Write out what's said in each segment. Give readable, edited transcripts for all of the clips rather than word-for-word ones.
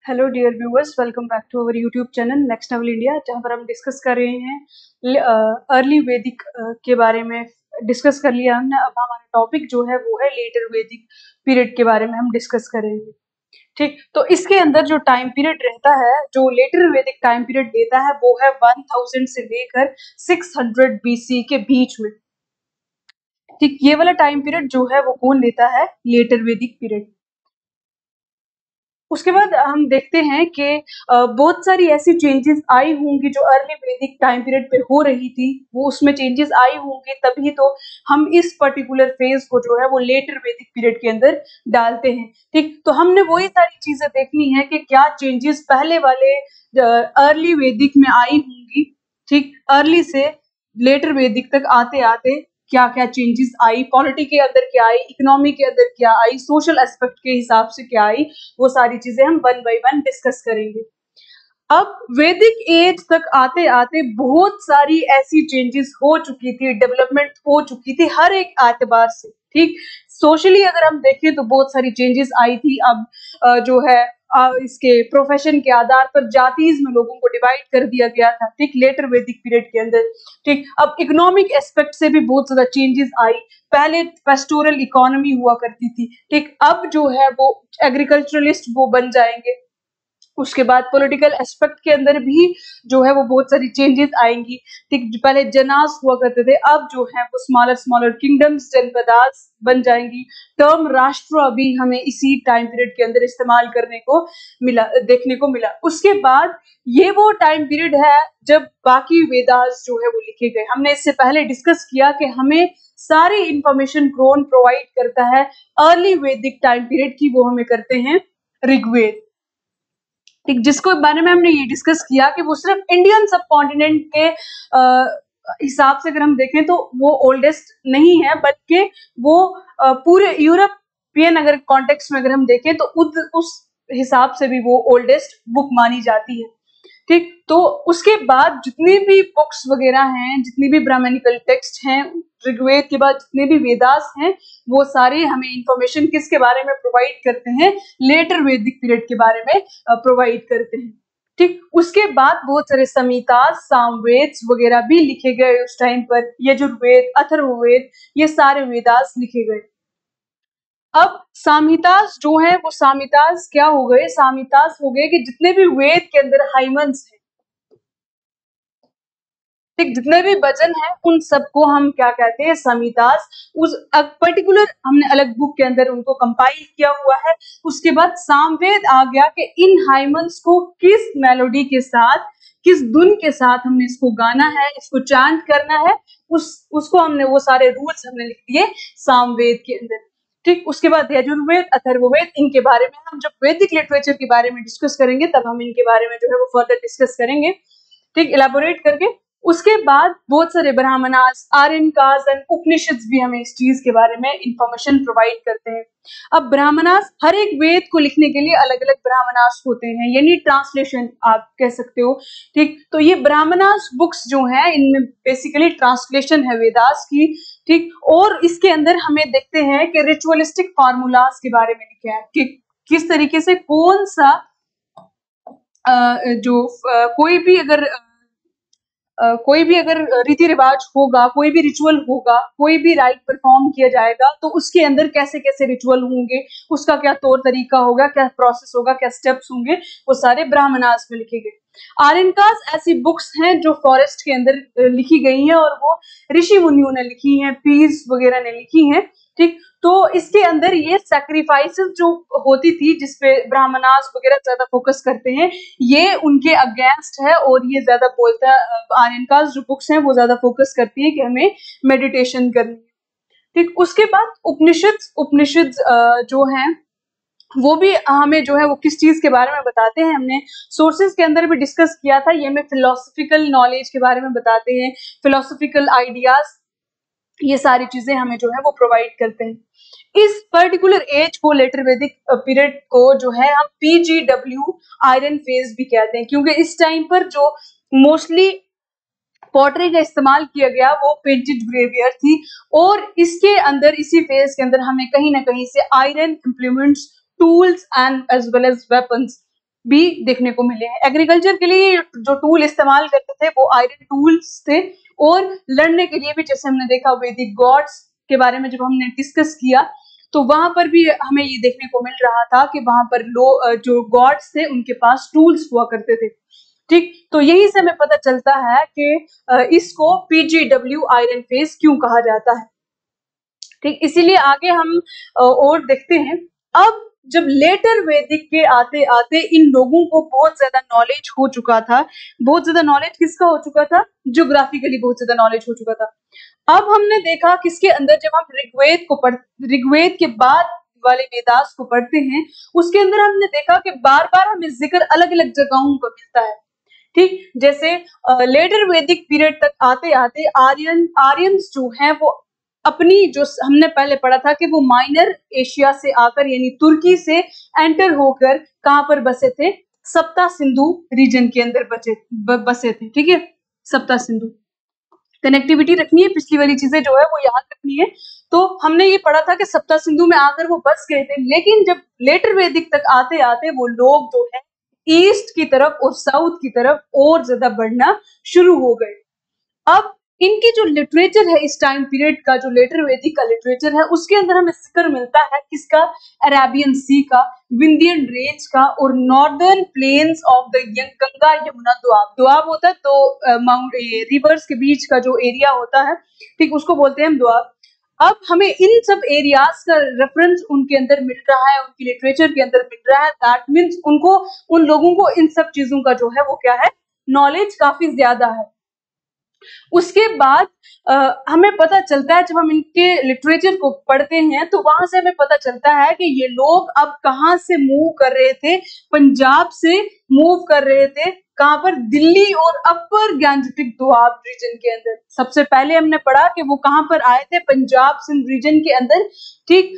Hello dear viewers, welcome back to our YouTube channel next level India, जहां पर हम discuss कर रहे हैं अर्ली वैदिक के बारे में। डिस्कस कर लिया हमने। अब हमारा टॉपिक जो है वो है लेटर वैदिक पीरियड के बारे में हम डिस्कस करेंगे। ठीक, तो इसके अंदर जो टाइम पीरियड रहता है, जो लेटर वैदिक टाइम पीरियड देता है, वो है 1000 से लेकर 600 बीसी के बीच में। ठीक, ये वाला टाइम पीरियड जो है वो कौन लेता है? लेटर वैदिक पीरियड। उसके बाद हम देखते हैं कि बहुत सारी ऐसी चेंजेस आई होंगी जो अर्ली वैदिक टाइम पीरियड पे हो रही थी, वो उसमें चेंजेस आई होंगी, तभी तो हम इस पर्टिकुलर फेज को जो है वो लेटर वैदिक पीरियड के अंदर डालते हैं। ठीक, तो हमने वही सारी चीजें देखनी है कि क्या चेंजेस पहले वाले अर्ली वैदिक में आई होंगी। ठीक, अर्ली से लेटर वैदिक तक आते आते क्या क्या चेंजेस आई, पॉलिटी के अंदर क्या आई, इकोनॉमी के अंदर क्या आई, सोशल एस्पेक्ट के हिसाब से क्या आई, वो सारी चीजें हम वन बाय वन डिस्कस करेंगे। अब वैदिक एज तक आते आते बहुत सारी ऐसी चेंजेस हो चुकी थी, डेवलपमेंट हो चुकी थी हर एक एतबार से। ठीक, सोशली अगर हम देखें तो बहुत सारी चेंजेस आई थी। अब जो है इसके प्रोफेशन के आधार पर जातीज में लोगों को डिवाइड कर दिया गया था। ठीक, लेटर वैदिक पीरियड के अंदर। ठीक, अब इकोनॉमिक एस्पेक्ट से भी बहुत ज्यादा चेंजेस आई। पहले पेस्टोरल इकोनॉमी हुआ करती थी। ठीक, अब जो है वो एग्रीकल्चरलिस्ट वो बन जाएंगे। उसके बाद पॉलिटिकल एस्पेक्ट के अंदर भी जो है वो बहुत सारी चेंजेस आएंगी। ठीक, पहले जनास हुआ करते थे, अब जो है वो स्मॉलर स्मॉलर किंगडम्स, जनपदास बन जाएंगी। टर्म राष्ट्र अभी हमें इसी टाइम पीरियड के अंदर इस्तेमाल करने को मिला, देखने को मिला। उसके बाद ये वो टाइम पीरियड है जब बाकी वेदास जो है वो लिखे गए। हमने इससे पहले डिस्कस किया कि हमें सारी इंफॉर्मेशन कौन प्रोवाइड करता है अर्ली वैदिक टाइम पीरियड की, वो हमें करते हैं ऋग्वेद। ठीक, जिसको बारे में हमने ये डिस्कस किया कि वो सिर्फ इंडियन सब कॉन्टिनेंट के हिसाब से अगर हम देखें तो वो ओल्डेस्ट नहीं है, बल्कि वो पूरे यूरोपियन अगर कॉन्टेक्स्ट में अगर हम देखें तो उस हिसाब से भी वो ओल्डेस्ट बुक मानी जाती है। ठीक, तो उसके बाद जितनी भी बुक्स वगैरह हैं, जितनी भी ब्राह्मणिकल टेक्स्ट हैं, ऋग्वेद के बाद जितने भी वेदास हैं, वो सारे हमें इंफॉर्मेशन किसके बारे में प्रोवाइड करते हैं? लेटर वैदिक पीरियड के बारे में प्रोवाइड करते हैं। ठीक, उसके बाद बहुत सारे संहिता, सामवेद वगैरह भी लिखे गए उस टाइम पर। यजुर्वेद, अथर्ववेद, ये सारे वेदास लिखे गए। अब सामहितास जो है वो सामहितास क्या हो गए? सामहितास हो गए कि जितने भी वेद के अंदर हाइमन्स हैं, ठीक, जितने भी वचन हैं, उन सबको हम क्या कहते हैं? संहितास। उस पर्टिकुलर हमने अलग बुक के अंदर उनको कंपाइल किया हुआ है। उसके बाद सामवेद आ गया कि इन हाइमन्स को किस मेलोडी के साथ, किस धुन के साथ हमने इसको गाना है, इसको चांट करना है, उसको हमने वो सारे रूल्स हमने लिख दिए सामवेद के अंदर। ठीक, उसके बाद यजुर्वेद, अथर्ववेद, इनके बारे में हम जब वैदिक लिटरेचर के बारे में डिस्कस करेंगे तब हम इनके बारे में जो है वो फर्दर डिस्कस करेंगे। ठीक, इलेबोरेट करके। उसके बाद बहुत सारे ब्राह्मणास, आर्यनकास एंड उपनिषद भी हमें इस चीज के बारे में इंफॉर्मेशन प्रोवाइड करते हैं। अब ब्राह्मणास, हर एक वेद को लिखने के लिए अलग अलग ब्राह्मणास होते हैं, यानी ट्रांसलेशन आप कह सकते हो। ठीक, तो ये ब्राह्मणास बुक्स जो हैं, इनमें बेसिकली ट्रांसलेशन है वेदास की। ठीक, और इसके अंदर हमें देखते हैं कि रिचुअलिस्टिक फार्मूलास के बारे में लिखे हैं कि किस तरीके से कौन सा कोई भी अगर रीति रिवाज होगा, कोई भी रिचुअल होगा, कोई भी राइट परफॉर्म किया जाएगा, तो उसके अंदर कैसे कैसे रिचुअल होंगे, उसका क्या तौर तरीका होगा, क्या प्रोसेस होगा, क्या स्टेप्स होंगे, वो सारे ब्राह्मणास में लिखे गए। आर्यनकास ऐसी बुक्स हैं जो फॉरेस्ट के अंदर लिखी गई हैं, और वो ऋषि मुनियों ने लिखी हैं, पीर्स वगैरह ने लिखी हैं। ठीक, तो इसके अंदर ये सैक्रिफाइसेस जो होती थी, जिसपे ब्राह्मणास वगैरह ज्यादा फोकस करते हैं, ये उनके अगेंस्ट है, और ये ज्यादा बोलता है, आर्यनकास जो बुक्स हैं वो ज्यादा फोकस करती है कि हमें मेडिटेशन करनी है। ठीक, उसके बाद उपनिषद, उपनिषद जो हैं वो भी हमें जो है वो किस चीज के बारे में बताते हैं? हमने सोर्सेज के अंदर भी डिस्कस किया था, ये हमें फिलोसफिकल नॉलेज के बारे में बताते हैं, फिलोसफिकल आइडियाज, ये सारी चीजें हमें जो है वो प्रोवाइड करते हैं। इस पर्टिकुलर एज को, लेटर वैदिक पीरियड को जो है हम PGW आयरन फेज भी कहते हैं, क्योंकि इस टाइम पर जो मोस्टली पॉटरी का इस्तेमाल किया गया वो पेंटेड ग्रेवियर थी, और इसके अंदर, इसी फेज के अंदर हमें कहीं ना कहीं से iron implements, tools and as well as weapons भी देखने को मिले हैं। एग्रीकल्चर के लिए जो टूल इस्तेमाल करते थे वो आयरन टूल्स थे, और लड़ने के लिए भी जैसे हमने देखा वैदिक गॉड्स के बारे में जब हमने डिस्कस किया तो वहां पर भी हमें ये देखने को मिल रहा था कि वहां पर जो गॉड्स थे उनके पास टूल्स हुआ करते थे। ठीक, तो यही से हमें पता चलता है कि इसको PGW आयरन फेज क्यों कहा जाता है। ठीक, इसीलिए आगे हम और देखते हैं। अब जब लेटर वैदिक के आते आते इन लोगों को बहुत ज्यादा नॉलेज हो चुका था। बहुत ज्यादा नॉलेज किसका हो चुका था? ज्योग्राफिकली बहुत ज्यादा नॉलेज हो चुका था। अब हमने देखा किसके अंदर, जब हम ऋग्वेद के बाद वाले वेदास को पढ़ते हैं, उसके अंदर हमने देखा कि बार बार हमें जिक्र अलग अलग जगहों का मिलता है। ठीक, जैसे लेटर वैदिक पीरियड तक आते आते आर्यंस जो हैं वो अपनी, जो हमने पहले पढ़ा था कि वो माइनर एशिया से आकर यानी तुर्की से एंटर होकर कहां पर बसे थे? सप्ता सिंधु रीजन के अंदर बसे थे। ठीक है, सप्ता सिंधु। कनेक्टिविटी रखनी है, पिछली वाली चीजें जो है वो याद रखनी है। तो हमने ये पढ़ा था कि सप्ता सिंधु में आकर वो बस गए थे, लेकिन जब लेटर वैदिक तक आते आते वो लोग जो है ईस्ट की तरफ और साउथ की तरफ और ज्यादा बढ़ना शुरू हो गए। अब इनकी जो लिटरेचर है इस टाइम पीरियड का, जो लेटर वैदिक का लिटरेचर है, उसके अंदर हमें जिक्र मिलता है किसका? अरेबियन सी का, विंध्यन रेंज का, और northern plains of the Ganga Yamuna Doab. Doab होता है तो माउंट रिवर्स के बीच का जो एरिया होता है, ठीक, उसको बोलते हैं हम दोआब। अब हमें इन सब एरियाज का रेफरेंस उनके अंदर मिल रहा है, उनकी लिटरेचर के अंदर मिल रहा है। दैट मीन्स उनको, उन लोगों को इन सब चीजों का जो है वो क्या है, नॉलेज काफी ज्यादा है। उसके बाद हमें पता चलता है, जब हम इनके लिटरेचर को पढ़ते हैं तो वहां से हमें पता चलता है कि ये लोग अब कहां से मूव कर रहे थे? पंजाब से मूव कर रहे थे। कहां पर? दिल्ली और अपर गैंजेटिक दोआब रीजन के अंदर। सबसे पहले हमने पढ़ा कि वो कहां पर आए थे? पंजाब सिंध रीजन के अंदर। ठीक,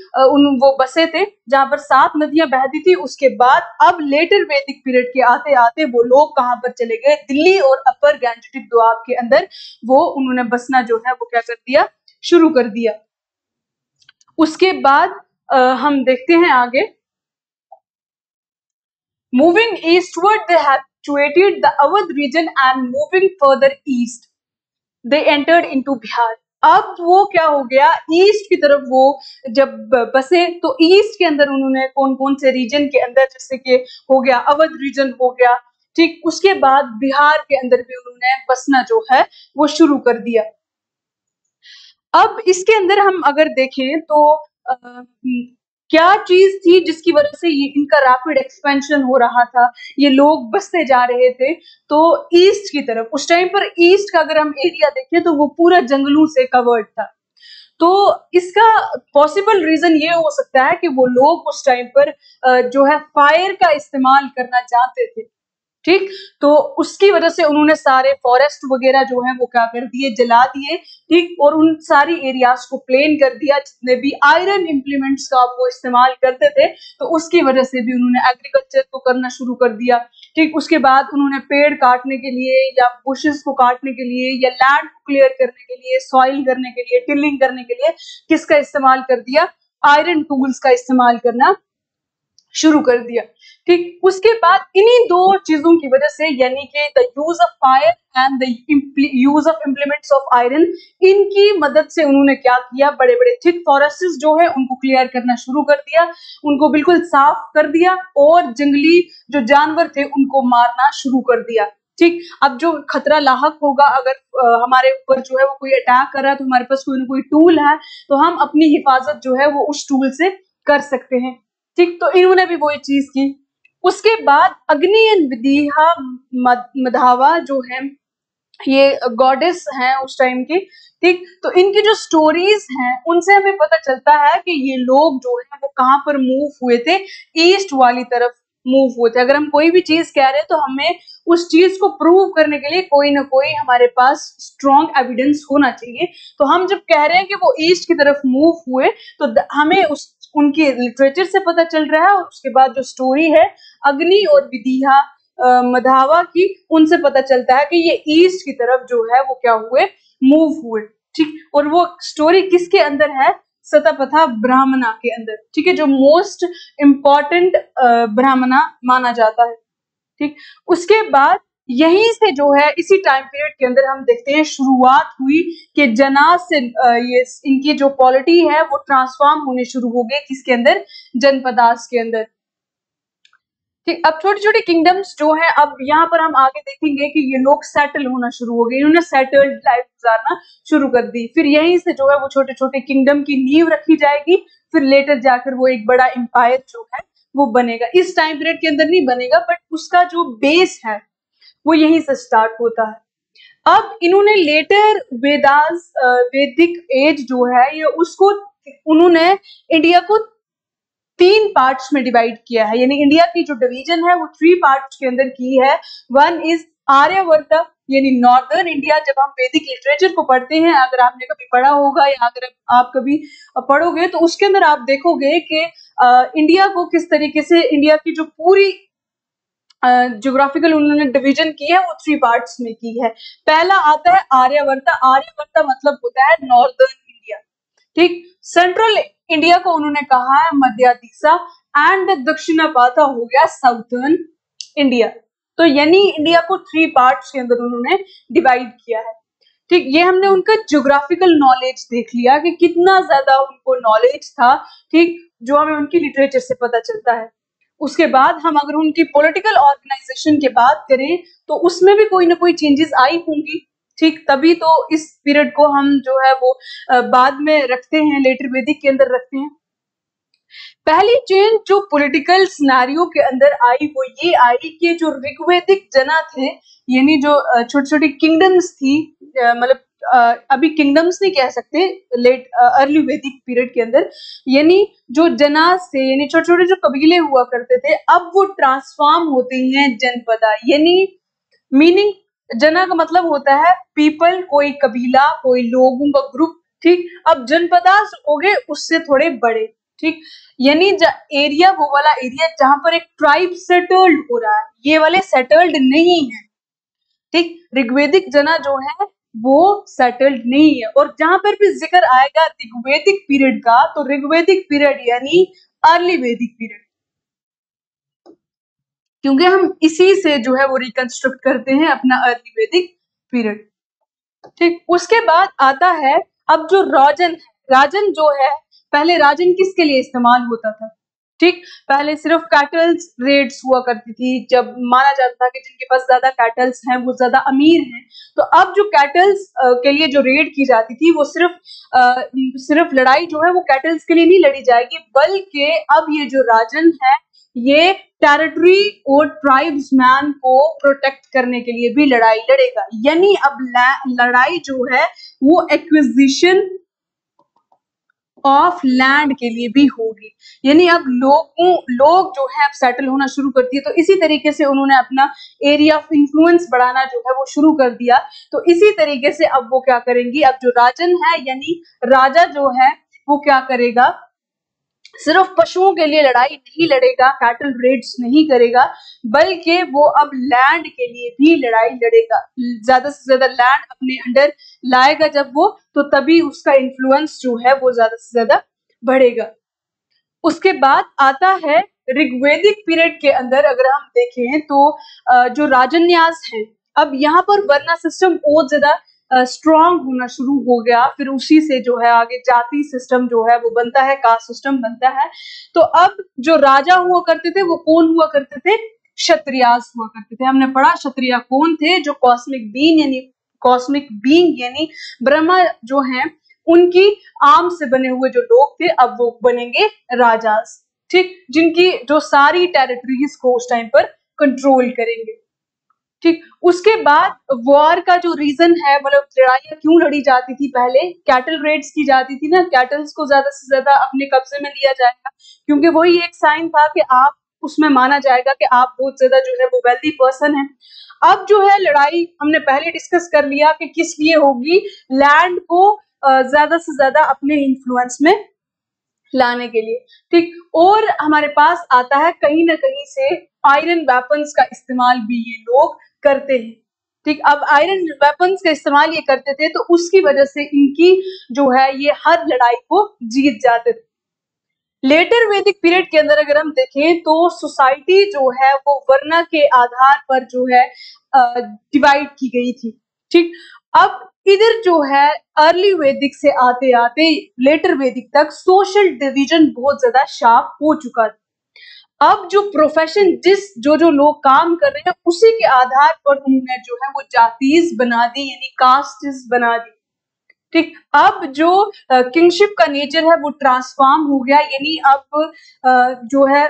वो बसे थे जहां पर 7 नदियां बहती थी। उसके बाद अब लेटर वैदिक पीरियड के आते आते वो लोग कहां पर चले गए? दिल्ली और अपर गैंजेटिक दोआब के अंदर वो उन्होंने बसना जो है वो क्या कर दिया? शुरू कर दिया। उसके बाद हम देखते हैं आगे। Moving eastward, they habituated the Awadh region and moving further east, they entered into Bihar. अब वो क्या हो गया? ईस्ट की तरफ वो जब बसे तो ईस्ट के अंदर उन्होंने कौन कौन से रीजन के अंदर, जैसे कि हो गया अवध रीजन हो गया, ठीक, उसके बाद बिहार के अंदर भी उन्होंने बसना जो है वो शुरू कर दिया। अब इसके अंदर हम अगर देखें तो क्या चीज थी जिसकी वजह से ये इनका रैपिड एक्सपेंशन हो रहा था, ये लोग बसते जा रहे थे? तो ईस्ट की तरफ, उस टाइम पर ईस्ट का अगर हम एरिया देखें तो वो पूरा जंगलों से कवर्ड था। तो इसका पॉसिबल रीजन ये हो सकता है कि वो लोग उस टाइम पर जो है फायर का इस्तेमाल करना चाहते थे। ठीक, तो उसकी वजह से उन्होंने सारे फॉरेस्ट वगैरह जो है वो क्या कर दिए? जला दिए। ठीक, और उन सारी एरियाज को प्लेन कर दिया। जितने भी आयरन इम्प्लीमेंट्स का वो इस्तेमाल करते थे तो उसकी वजह से भी उन्होंने एग्रीकल्चर को करना शुरू कर दिया। ठीक, उसके बाद उन्होंने पेड़ काटने के लिए या बुशेस को काटने के लिए या लैंड को क्लियर करने के लिए, सॉइल करने के लिए, टिलिंग करने के लिए किसका इस्तेमाल कर दिया? आयरन टूल्स का इस्तेमाल करना शुरू कर दिया। ठीक, उसके बाद इन्हीं दो चीजों की वजह से, यानी कि the use of fire and the use of implements of iron, इनकी मदद से उन्होंने क्या किया? बड़े बड़े थिक फॉरेस्ट्स जो है उनको क्लियर करना शुरू कर दिया, उनको बिल्कुल साफ कर दिया, और जंगली जो जानवर थे उनको मारना शुरू कर दिया। ठीक, अब जो खतरा लाहक होगा, अगर हमारे ऊपर जो है वो कोई अटैक कर रहा है तो हमारे पास कोई ना कोई टूल है तो हम अपनी हिफाजत जो है वो उस टूल से कर सकते हैं। ठीक, तो इन्होंने भी वही चीज की। उसके बाद अग्नि एंड विदिहा मधावा जो है ये गॉडेस हैं उस टाइम की। ठीक, तो इनकी जो स्टोरीज हैं उनसे हमें पता चलता है कि ये लोग जो है वो कहां पर मूव हुए थे? ईस्ट वाली तरफ मूव हुए थे। अगर हम कोई भी चीज कह रहे हैं तो हमें उस चीज को प्रूव करने के लिए कोई ना कोई हमारे पास स्ट्रॉन्ग एविडेंस होना चाहिए। तो हम जब कह रहे हैं कि वो ईस्ट की तरफ मूव हुए तो हमें उनके लिटरेचर से पता चल रहा है, और उसके बाद जो स्टोरी है अग्नि और विदिहा मधावा की, उनसे पता चलता है कि ये ईस्ट की तरफ जो है वो क्या हुए? मूव हुए। ठीक, और वो स्टोरी किसके अंदर है? सतपथा ब्राह्मणा के अंदर। ठीक है, जो मोस्ट इम्पॉर्टेंट ब्राह्मणा माना जाता है। ठीक, उसके बाद यहीं से जो है इसी टाइम पीरियड के अंदर हम देखते हैं शुरुआत हुई कि जनास से ये इनकी जो पॉलिटी है वो ट्रांसफॉर्म होने शुरू हो गए, किसके अंदर, जनपदास के अंदर। ठीक, अब छोटे छोटे किंगडम्स जो है, अब यहाँ पर हम आगे देखेंगे कि ये लोग सेटल होना शुरू हो गए, इन्होंने सेटल्ड लाइफ गुजारना शुरू कर दी। फिर यहीं से जो है वो छोटे छोटे किंगडम की नींव रखी जाएगी, फिर लेटर जाकर वो एक बड़ा एम्पायर जो है वो बनेगा। इस टाइम पीरियड के अंदर नहीं बनेगा, बट उसका जो बेस है वो यहीं से स्टार्ट होता है। अब इन्होंने लेटर वेदास वैदिक एज जो है ये उसको उन्होंने इंडिया को 3 पार्ट्स में डिवाइड किया है, यानी इंडिया की जो डिवीजन है वो 3 पार्ट्स के अंदर की है। वन इज आर्यवर्त यानी नॉर्दर्न इंडिया। जब हम वैदिक लिटरेचर को पढ़ते हैं, अगर आपने कभी पढ़ा होगा या अगर आप कभी पढ़ोगे तो उसके अंदर आप देखोगे कि इंडिया को किस तरीके से इंडिया की जो पूरी ज्योग्राफिकल उन्होंने डिवीजन की है वो 3 पार्ट्स में की है। पहला आता है आर्यवर्त। आर्यवर्त मतलब होता है नॉर्दर्न इंडिया, ठीक। सेंट्रल इंडिया को उन्होंने कहा है मध्यादिशा, एंड दक्षिणापाथा हो गया साउथर्न इंडिया। तो यानी इंडिया को 3 पार्ट्स के अंदर उन्होंने डिवाइड किया है, ठीक। ये हमने उनका ज्योग्राफिकल नॉलेज देख लिया कि कितना ज्यादा उनको नॉलेज था, ठीक, जो हमें उनकी लिटरेचर से पता चलता है। उसके बाद हम अगर उनकी पॉलिटिकल ऑर्गेनाइजेशन की बात करें तो उसमें भी कोई ना कोई चेंजेस आई होंगी, ठीक। तभी तो इस पीरियड को हम जो है वो बाद में रखते हैं, लेटर वैदिक के अंदर रखते हैं। पहली चेंज जो पॉलिटिकल सिनेरियो के अंदर आई वो ये आई कि जो ऋग्वैदिक जना थे, यानी जो छोटी छोटी किंगडम्स थी, मतलब अभी किंगडम्स नहीं कह सकते, लेट अर्ली वैदिक पीरियड के अंदर, यानी जो जनास थे, यानी छोटे छोटे जो कबीले हुआ करते थे, अब वो ट्रांसफॉर्म होते हैं जनपदा। यानी मीनिंग, जना का मतलब होता है पीपल, कोई कबीला, कोई लोगों का ग्रुप, ठीक। अब जनपदास हो गए उससे थोड़े बड़े, ठीक। यानी एरिया वो वाला एरिया जहां पर एक ट्राइब सेटल्ड हो रहा है, ये वाले सेटल्ड नहीं है, ठीक। ऋग्वैदिक जना जो है वो सेटल्ड नहीं है। और जहां पर भी जिक्र आएगा ऋग्वैदिक पीरियड का, तो ऋग्वैदिक पीरियड यानी अर्ली वैदिक पीरियड, क्योंकि हम इसी से जो है वो रिकंस्ट्रक्ट करते हैं अपना अर्ली वैदिक पीरियड, ठीक। उसके बाद आता है अब जो राजन है, राजन जो है, पहले राजन किसके लिए इस्तेमाल होता था, ठीक। पहले सिर्फ कैटल्स रेड्स हुआ करती थी, जब माना जाता था कि जिनके पास ज्यादा कैटल्स हैं वो ज्यादा अमीर हैं। तो अब जो कैटल्स के लिए जो रेड की जाती थी वो सिर्फ लड़ाई जो है वो कैटल्स के लिए नहीं लड़ी जाएगी, बल्कि अब ये जो राजन है ये टेरिटरी और ट्राइब्समैन को प्रोटेक्ट करने के लिए भी लड़ाई लड़ेगा। यानी अब लड़ाई जो है वो एक्विजिशन ऑफ लैंड के लिए भी होगी, यानी अब लोग जो है अब सेटल होना शुरू कर दिए। तो इसी तरीके से उन्होंने अपना एरिया ऑफ इन्फ्लुएंस बढ़ाना जो है वो शुरू कर दिया। तो इसी तरीके से अब वो क्या करेंगी, अब जो राजन है यानी राजा जो है वो क्या करेगा, सिर्फ पशुओं के लिए लड़ाई नहीं लड़ेगा, कैटल रेड्स नहीं करेगा, बल्कि वो अब लैंड के लिए भी लड़ाई लड़ेगा। ज्यादा से ज्यादा लैंड अपने अंडर लाएगा जब वो, तो तभी उसका इन्फ्लुएंस जो है वो ज्यादा से ज्यादा बढ़ेगा। उसके बाद आता है ऋग्वैदिक पीरियड के अंदर अगर हम देखें तो जो राजन्यास है, अब यहाँ पर वर्ण सिस्टम बहुत ज्यादा स्ट्रॉन्ग होना शुरू हो गया। फिर उसी से जो है आगे जाति सिस्टम जो है वो बनता है, कास्ट सिस्टम बनता है। तो अब जो राजा हुआ करते थे वो कौन हुआ करते थे, क्षत्रियास हुआ करते थे। हमने पढ़ा क्षत्रिय कौन थे, जो कॉस्मिक बीइंग यानी ब्रह्मा जो है उनकी आर्म से बने हुए जो लोग थे, अब वो बनेंगे राजास, ठीक, जिनकी जो सारी टेरिटरीज को उस टाइम पर कंट्रोल करेंगे, ठीक। उसके बाद वॉर का जो रीजन है, मतलब लड़ाइयां क्यों लड़ी जाती थी, पहले कैटल रेड्स की जाती थी ना, कैटल्स को ज्यादा से ज्यादा अपने कब्जे में लिया जाएगा, क्योंकि वही एक साइन था कि आप उसमें माना जाएगा कि आप बहुत ज्यादा जो है वो वेल्दी पर्सन है। अब जो है लड़ाई हमने पहले डिस्कस कर लिया कि किस लिए होगी, लैंड को ज्यादा से ज्यादा अपने इन्फ्लुएंस में लाने के लिए, ठीक। और हमारे पास आता है कहीं ना कहीं से आयरन वेपन्स का इस्तेमाल भी ये लोग करते हैं, ठीक। अब आयरन वेपन्स का इस्तेमाल ये करते थे तो उसकी वजह से इनकी जो है ये हर लड़ाई को जीत जाते थे। लेटर वैदिक पीरियड के अंदर अगर हम देखें तो सोसाइटी जो है वो वर्ण के आधार पर जो है डिवाइड की गई थी। ठीक, अब इधर जो है अर्ली वैदिक से आते आते लेटर वैदिक तक सोशल डिवीजन बहुत ज्यादा शार्प हो चुका था। अब जो प्रोफेशन जो लोग काम कर रहे हैं उसी के आधार पर उन्होंने जो है वो जातीज बना दी, यानी कास्ट्स बना दी। ठीक, अब जो किंगशिप का नेचर है वो ट्रांसफॉर्म हो गया, यानी अब जो है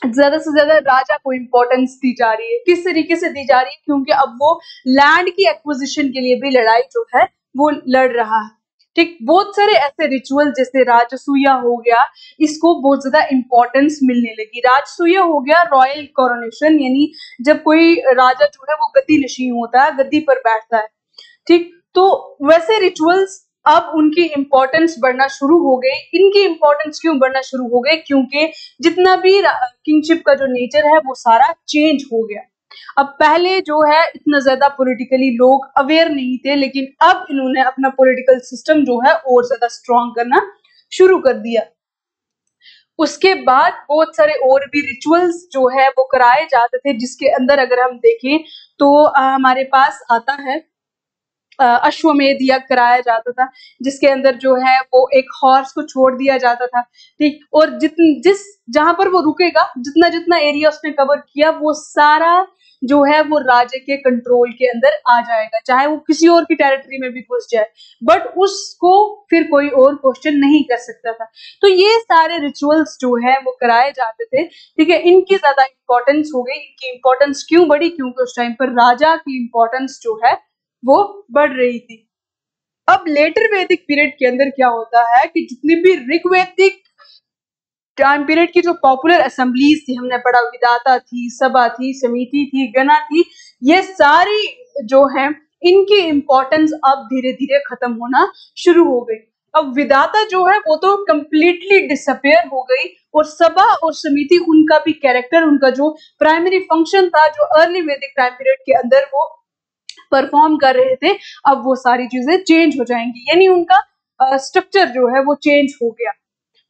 ज्यादा से ज्यादा राजा को इम्पोर्टेंस दी जा रही है। किस तरीके से दी जा रही है? क्योंकि अब वो लैंड की एक्विजिशन के लिए भी लड़ाई जो है वो लड़ रहा है। ठीक, बहुत सारे ऐसे रिचुअल जैसे राजसूया हो गया, इसको बहुत ज्यादा इम्पोर्टेंस मिलने लगी। राजसूया हो गया रॉयल कोरोनेशन, यानी जब कोई राजा जो है वो गद्दी नशीन होता है, गद्दी पर बैठता है। ठीक, तो वैसे रिचुअल्स अब उनकी इम्पोर्टेंस बढ़ना शुरू हो गई। इनकी इम्पोर्टेंस क्यों बढ़ना शुरू हो गई? क्योंकि जितना भी किंगशिप का जो नेचर है वो सारा चेंज हो गया। अब पहले जो है इतना ज्यादा पॉलिटिकली लोग अवेयर नहीं थे, लेकिन अब इन्होंने अपना पॉलिटिकल सिस्टम जो है और ज्यादा स्ट्रॉन्ग करना शुरू कर दिया। उसके बाद बहुत सारे और भी रिचुअल्स जो है वो कराए जाते थे, जिसके अंदर अगर हम देखें तो हमारे पास आता है अश्वमेध यज्ञ कराया जाता था, जिसके अंदर जो है वो एक हॉर्स को छोड़ दिया जाता था। ठीक, और जिस जहां पर वो रुकेगा, जितना जितना एरिया उसने कवर किया, वो सारा जो है वो राजे के कंट्रोल के अंदर आ जाएगा, चाहे वो किसी और की टेरिटरी में भी घुस जाए, बट उसको फिर कोई और क्वेश्चन नहीं कर सकता था। तो ये सारे रिचुअल्स जो है वो कराए जाते थे। ठीक है, इनकी ज्यादा इंपॉर्टेंस हो गई। इनकी इंपॉर्टेंस क्यों बढ़ी? क्योंकि उस टाइम पर राजा की इंपॉर्टेंस जो है वो बढ़ रही थी। अब लेटर वैदिक पीरियड के अंदर क्या होता है कि जितनी भी ऋग्वैदिक टाइम पीरियड की जो पॉपुलर असेंबलीज थी, हमने पढ़ा विधाता थी, सभा थी, समिति थी, गणा थी, ये सारी जो है इनकी इंपॉर्टेंस अब धीरे धीरे खत्म होना शुरू हो गई। अब विधाता जो है वो तो कंप्लीटली डिसअपेयर हो गई, और सभा और समिति उनका भी कैरेक्टर, उनका जो प्राइमरी फंक्शन था जो अर्ली वैदिक टाइम पीरियड के अंदर वो परफॉर्म कर रहे थे, अब वो सारी चीजें चेंज हो जाएंगी, यानी उनका स्ट्रक्चर जो है वो चेंज हो गया।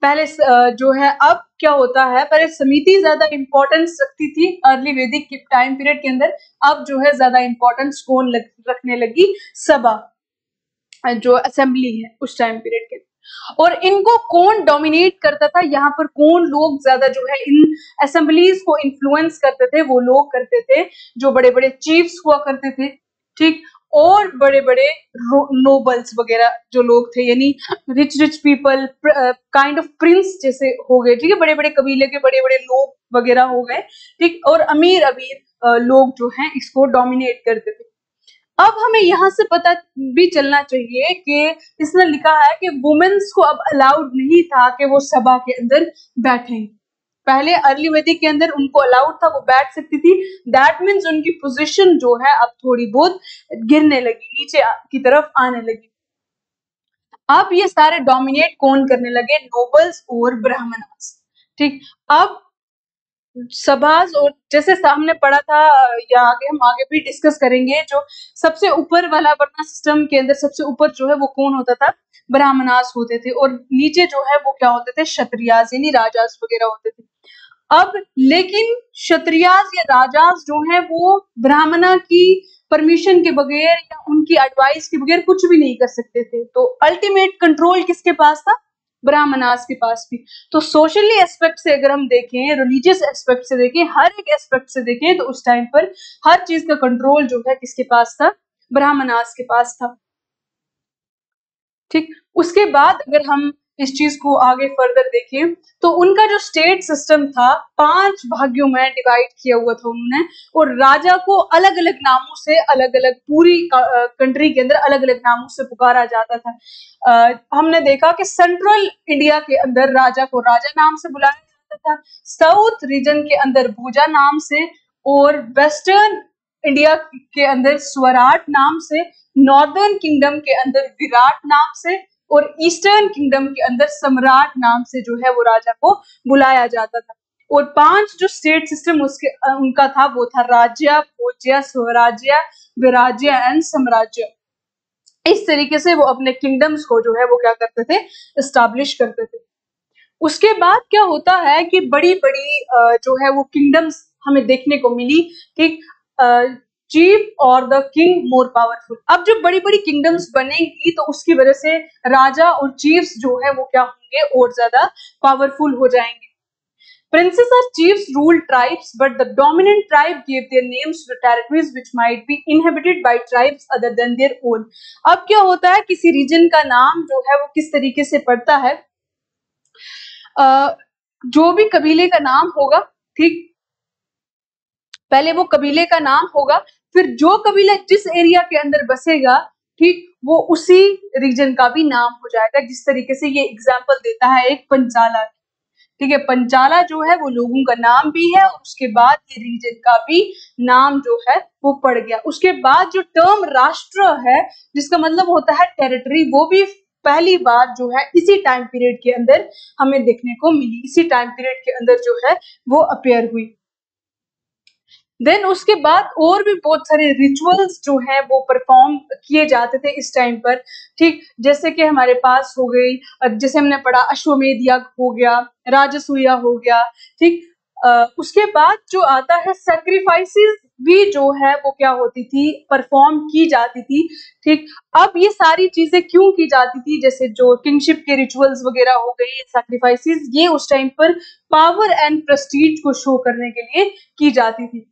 पहले जो है अब क्या होता है, पहले समिति ज्यादा इंपॉर्टेंस रखती थी अर्ली वैदिक के टाइम पीरियड के अंदर, अब जो है ज्यादा इंपॉर्टेंस कौन रखने लगी? सभा, जो असेंबली है उस टाइम पीरियड के। और इनको कौन डोमिनेट करता था? यहाँ पर कौन लोग ज्यादा जो है इन असेंबलीज को इन्फ्लुएंस करते थे? वो लोग करते थे जो बड़े बड़े चीफ्स हुआ करते थे। ठीक, और बड़े बड़े नोबल्स वगैरह जो लोग थे, यानी rich rich people, kind of Prince जैसे हो गए। ठीक है, बड़े बड़े कबीले के बड़े बड़े लोग वगैरह हो गए। ठीक, और अमीर अमीर लोग जो हैं इसको डोमिनेट करते थे। अब हमें यहाँ से पता भी चलना चाहिए कि इसमें लिखा है कि वुमेन्स को अब अलाउड नहीं था कि वो सभा के अंदर बैठे। पहले अर्ली वैदिक के अंदर उनको अलाउड था, वो बैठ सकती थी। दैट मीन्स उनकी पोजीशन जो है अब थोड़ी बहुत गिरने लगी, नीचे की तरफ आने लगी। अब ये सारे डोमिनेट कौन करने लगे? नोबल्स और ब्राह्मणास। ठीक, अब सभास, और जैसे हमने पढ़ा था या आगे हम आगे भी डिस्कस करेंगे, जो सबसे ऊपर वाला वर्ण सिस्टम के अंदर सबसे ऊपर जो है वो कौन होता था? ब्राह्मणास होते थे, और नीचे जो है वो क्या होते थे? क्षत्रियास, यानी राजास वगैरह होते थे। अब लेकिन क्षत्रियास या राजास जो है वो ब्राह्मणा की परमिशन के बगैर या उनकी एडवाइस के बगैर कुछ भी नहीं कर सकते थे। तो अल्टीमेट कंट्रोल किसके पास था? ब्राह्मणास के पास भी। तो सोशली एस्पेक्ट से अगर हम देखें, रिलीजियस एस्पेक्ट से देखें, हर एक एस्पेक्ट से देखें, तो उस टाइम पर हर चीज का कंट्रोल जो है किसके पास था? ब्राह्मणास के पास था। ठीक, उसके बाद अगर हम इस चीज को आगे फर्दर देखें तो उनका जो स्टेट सिस्टम था 5 भाग्यों में डिवाइड किया हुआ था उन्होंने, और राजा को अलग अलग नामों से, अलग अलग पूरी कंट्री के अंदर अलग अलग नामों से पुकारा जाता था। हमने देखा कि सेंट्रल इंडिया के अंदर राजा को राजा नाम से बुलाया जाता था, साउथ रीजन के अंदर भूजा नाम से, और वेस्टर्न इंडिया के अंदर स्वराट नाम से, नॉर्दर्न किंगडम के अंदर विराट नाम से, और ईस्टर्न किंगडम के अंदर सम्राट नाम से जो है वो राजा को बुलाया जाता था। और 5 जो स्टेट सिस्टम उसके उनका था वो था राज्य, भोज्य, स्वराज्य, विराज्य एंड साम्राज्य। इस तरीके से वो अपने किंगडम्स को जो है वो क्या करते थे? एस्टैब्लिश करते थे। उसके बाद क्या होता है कि बड़ी-बड़ी जो है वो किंगडम्स हमें देखने को मिली कि चीफ और द किंग मोर पावरफुल। अब जब बड़ी-बड़ी किंगडम्स बनेंगी तो उसकी वजह से राजा और चीफ्स जो है वो क्या होंगे और ज्यादा पावरफुल हो जाएंगे। Princes or chiefs ruled tribes, but the dominant tribe gave their names to the territories which might be inhabited by tribes other than their own. अब क्या होता है, किसी रीजन का नाम जो है वो किस तरीके से पड़ता है, जो भी कबीले का नाम होगा, ठीक, पहले वो कबीले का नाम होगा, फिर जो कबीला जिस एरिया के अंदर बसेगा, ठीक, वो उसी रीजन का भी नाम हो जाएगा। जिस तरीके से ये एग्जाम्पल देता है एक पंचाला, ठीक है, पंचाला जो है वो लोगों का नाम भी है और उसके बाद ये रीजन का भी नाम जो है वो पड़ गया। उसके बाद जो टर्म राष्ट्र है, जिसका मतलब होता है टेरिटरी, वो भी पहली बार जो है इसी टाइम पीरियड के अंदर हमें देखने को मिली, इसी टाइम पीरियड के अंदर जो है वो अपीयर हुई। देन उसके बाद और भी बहुत सारे रिचुअल्स जो है वो परफॉर्म किए जाते थे इस टाइम पर, ठीक, जैसे कि हमारे पास हो गई, जैसे हमने पढ़ा अश्वमेध यज्ञ हो गया, राजसूया हो गया, ठीक। उसके बाद जो आता है सैक्रिफाइसेस भी जो है वो क्या होती थी, परफॉर्म की जाती थी, ठीक। अब ये सारी चीजें क्यों की जाती थी, जैसे जो किंगशिप के रिचुअल्स वगैरह हो गई, सैक्रिफाइसेस, ये उस टाइम पर पावर एंड प्रेस्टीज को शो करने के लिए की जाती थी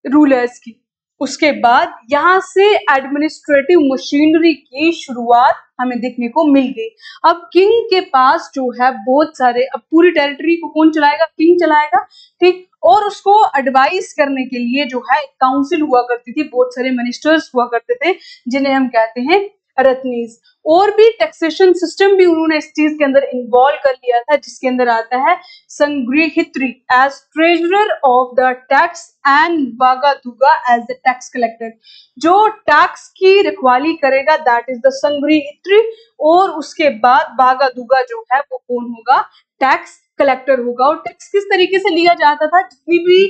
रूलर्स की। उसके बाद यहाँ से एडमिनिस्ट्रेटिव मशीनरी की शुरुआत हमें देखने को मिल गई। अब किंग के पास जो है बहुत सारे, अब पूरी टेरिटरी को कौन चलाएगा, किंग चलाएगा, ठीक, और उसको एडवाइस करने के लिए जो है काउंसिल हुआ करती थी, बहुत सारे मिनिस्टर्स हुआ करते थे जिन्हें हम कहते हैं रत्नीज। और भी टैक्सेशन सिस्टम भी उन्होंने इस चीज के अंदर इन्वॉल्व कर लिया था, जिसके अंदर आता है संग्रहित्री as treasurer of the tax and बागादुगा एज द टैक्स कलेक्टर। जो टैक्स की रखवाली करेगा दैट इज द संग्रहित्री, और उसके बाद बागादुगा जो है वो कौन होगा, टैक्स कलेक्टर होगा। और टैक्स किस तरीके से लिया जाता था, जितनी भी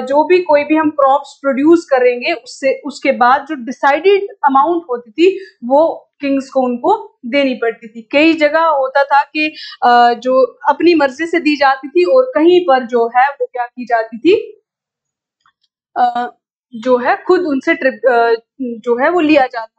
जो भी कोई भी हम क्रॉप्स प्रोड्यूस करेंगे उससे उसके बाद जो डिसाइडेड अमाउंट होती थी वो किंग्स को उनको देनी पड़ती थी। कई जगह होता था कि जो अपनी मर्जी से दी जाती थी और कहीं पर जो है वो क्या की जाती थी, जो है खुद उनसे जो है वो लिया जाता था।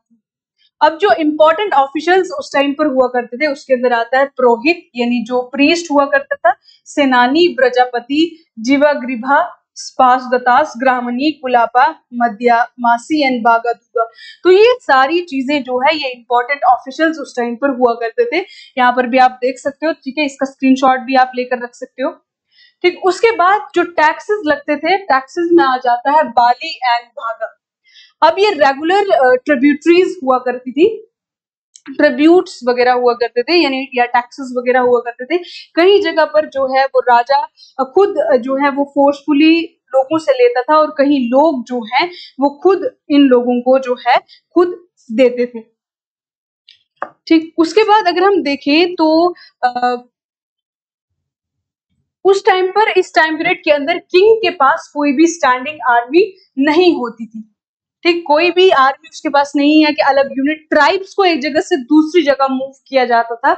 अब जो इम्पोर्टेंट ऑफिशियल्स उस टाइम पर हुआ करते थे उसके अंदर आता है पुरोहित, यानी जो प्रीस्ट हुआ करता था, सेनानी, प्रजापति, जीवाग्रीभा, स्पास दतास, ग्रामणी, कुलापा, मध्या मासी एंड बागादुगा। तो ये सारी चीजें जो है ये इम्पोर्टेंट ऑफिशियल्स उस टाइम पर हुआ करते थे। यहाँ पर भी आप देख सकते हो, ठीक है, इसका स्क्रीनशॉट भी आप लेकर रख सकते हो, ठीक। उसके बाद जो टैक्सेस लगते थे, टैक्सेस में आ जाता है बाली एंड भागा। अब ये रेगुलर ट्रिब्यूटरीज हुआ करती थी, ट्रिब्यूट्स वगैरह हुआ करते थे, यानी या टैक्सेस वगैरह हुआ करते थे। कई जगह पर जो है वो राजा खुद जो है वो फोर्सफुली लोगों से लेता था और कहीं लोग जो हैं वो खुद इन लोगों को जो है खुद देते थे, ठीक। उसके बाद अगर हम देखें तो उस टाइम पर, इस टाइम पीरियड के अंदर किंग के पास कोई भी स्टैंडिंग आर्मी नहीं होती थी, ठीक, कोई भी आर्मी उसके पास नहीं है कि अलग यूनिट, ट्राइब्स को एक जगह से दूसरी जगह मूव किया जाता था,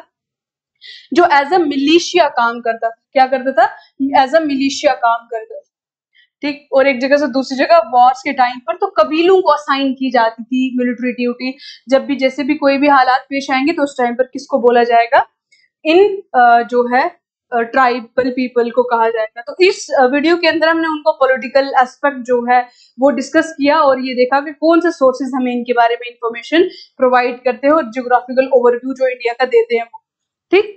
जो एज अ मिलिशिया काम करता था। क्या करता था, एज अ मिलिशिया काम करता था, ठीक। और एक जगह से दूसरी जगह वॉर्स के टाइम पर तो कबीलों को असाइन की जाती थी मिलिट्री ड्यूटी। जब भी जैसे भी कोई भी हालात पेश आएंगे तो उस टाइम पर किसको बोला जाएगा, इन जो है ट्राइबल पीपल को कहा जाएगा। तो इस वीडियो के अंदर हमने उनको पॉलिटिकल एस्पेक्ट जो है वो डिस्कस किया और ये देखा कि कौन से सोर्सेज हमें इनके बारे में इंफॉर्मेशन प्रोवाइड करते हैं और जियोग्राफिकल ओवरव्यू जो इंडिया का देते हैं वो, ठीक।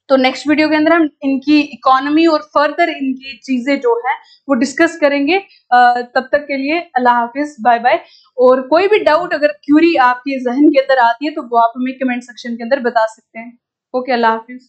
तो नेक्स्ट वीडियो के अंदर हम इनकी इकोनॉमी और फर्दर इनकी चीजें जो है वो डिस्कस करेंगे। तब तक के लिए अल्लाह हाफिज, बाय बाय। और कोई भी डाउट अगर क्यूरी आपके जहन के अंदर आती है तो वो आप हमें कमेंट सेक्शन के अंदर बता सकते हैं। ओके, अल्लाह हाफिज।